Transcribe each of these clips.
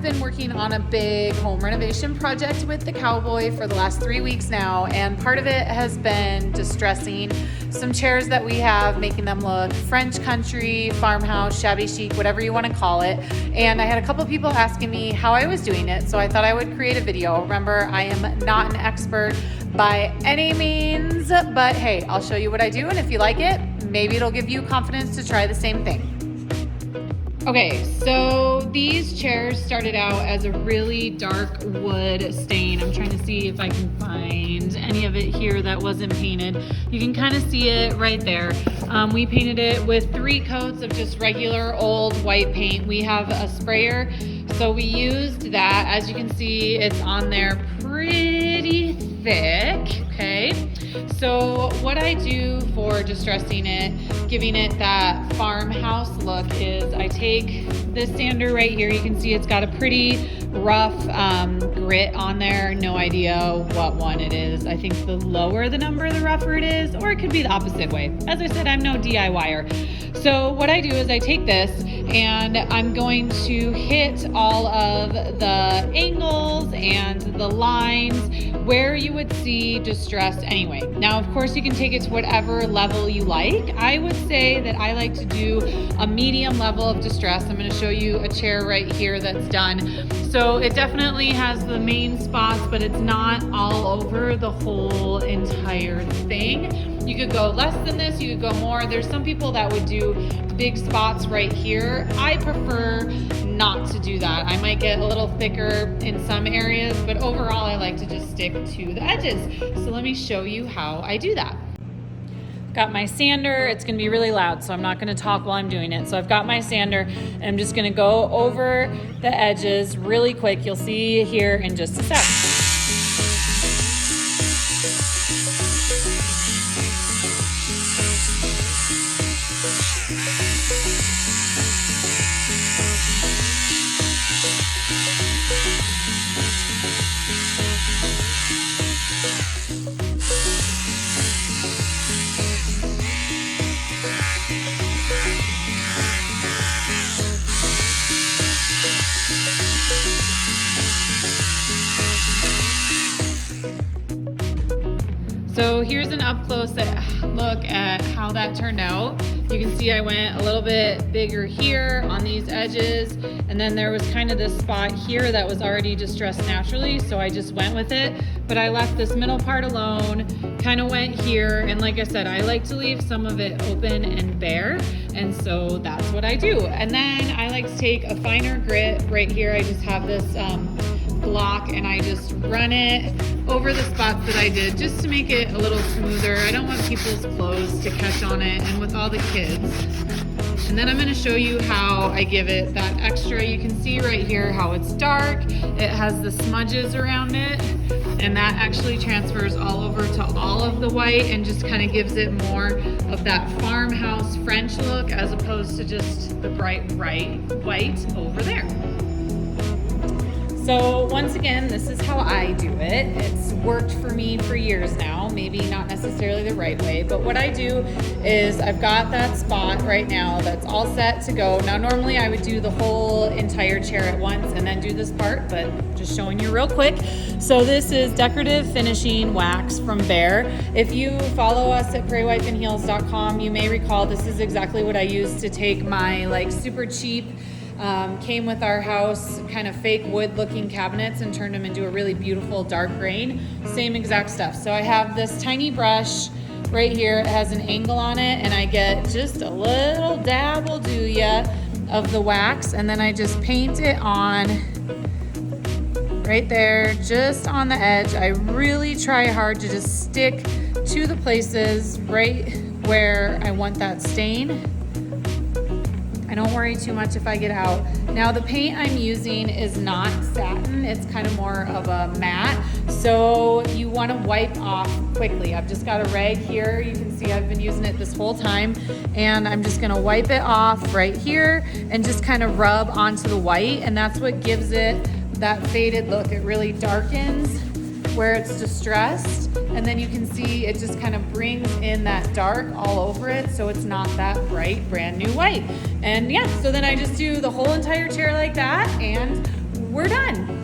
been working on a big home renovation project with the cowboy for the last 3 weeks now, and part of it has been distressing some chairs that we have, making them look French country, farmhouse, shabby chic, whatever you want to call it. And I had a couple people asking me how I was doing it, so I thought I would create a video. Remember, I am not an expert by any means, but hey, I'll show you what I do, and if you like it, maybe it'll give you confidence to try the same thing. Okay, so these chairs started out as a really dark wood stain. I'm trying to see if I can find any of it here that wasn't painted. You can kind of see it right there. We painted it with 3 coats of just regular old white paint. We have a sprayer, so we used that. As you can see, it's on there pretty thick, okay? So what I do for distressing it, giving it that farmhouse look, is I take this sander right here. You can see it's got a pretty rough grit on there. No idea what one it is. I think the lower the number, the rougher it is, or it could be the opposite way. As I said, I'm no DIYer. So what I do is I take this and I'm going to hit all of the angles and the lines where you would see distress anyway. Now, of course, you can take it to whatever level you like. I would say that I like to do a medium level of distress. I'm going to show you a chair right here that's done. So it definitely has the main spots, but it's not all over the whole entire thing. You could go less than this, you could go more. There's some people that would do big spots right here. I prefer not to do that. I might get a little thicker in some areas, but overall I like to just stick to the edges. So let me show you how I do that. Got my sander. It's gonna be really loud, so I'm not gonna talk while I'm doing it. So I've got my sander, and I'm just gonna go over the edges really quick. You'll see here in just a sec. So here's an up close look at how that turned out. You can see I went a little bit bigger here on these edges, and then there was kind of this spot here that was already distressed naturally, so I just went with it. But I left this middle part alone, kind of went here, and like I said, I like to leave some of it open and bare, and so that's what I do. And then I like to take a finer grit right here. I just have this block, and I just run it over the spots that I did just to make it a little smoother. I don't want people's clothes to catch on it, and with all the kids. And then I'm going to show you how I give it that extra. You can see right here how it's dark. It has the smudges around it, and that actually transfers all over to all of the white and just kind of gives it more of that farmhouse French look as opposed to just the bright white over there. So once again, this is how I do it. It's worked for me for years now, maybe not necessarily the right way, but what I do is I've got that spot right now that's all set to go. Now, normally I would do the whole entire chair at once and then do this part, but just showing you real quick. So this is decorative finishing wax from Behr. If you follow us at prairiewifeandheels.com, you may recall this is exactly what I used to take my like super cheap came with our house kind of fake wood looking cabinets and turned them into a really beautiful dark grain. Same exact stuff. So I have this tiny brush right here. It has an angle on it, and I get just a little dab, will do ya, of the wax, and then I just paint it on right there, just on the edge. I really try hard to just stick to the places right where I want that stain. I don't worry too much if I get out. Now the paint I'm using is not satin, it's kind of more of a matte, so you want to wipe off quickly. I've just got a rag here, you can see I've been using it this whole time, and I'm just going to wipe it off right here and just kind of rub onto the white, and that's what gives it that faded look. It really darkens where it's distressed, and then you can see it just kind of brings in that dark all over it, so it's not that bright brand new white. And yeah, so then I just do the whole entire chair like that, and we're done.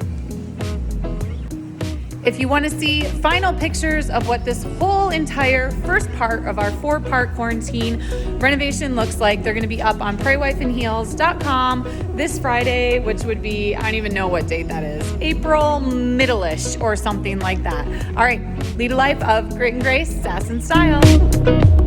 If you want to see final pictures of what this whole entire first part of our 4-part quarantine renovation looks like, they're going to be up on prairiewifeinheels.com this Friday, which would be, I don't even know what date that is, April middle-ish or something like that. All right, lead a life of grit and grace, sass and style.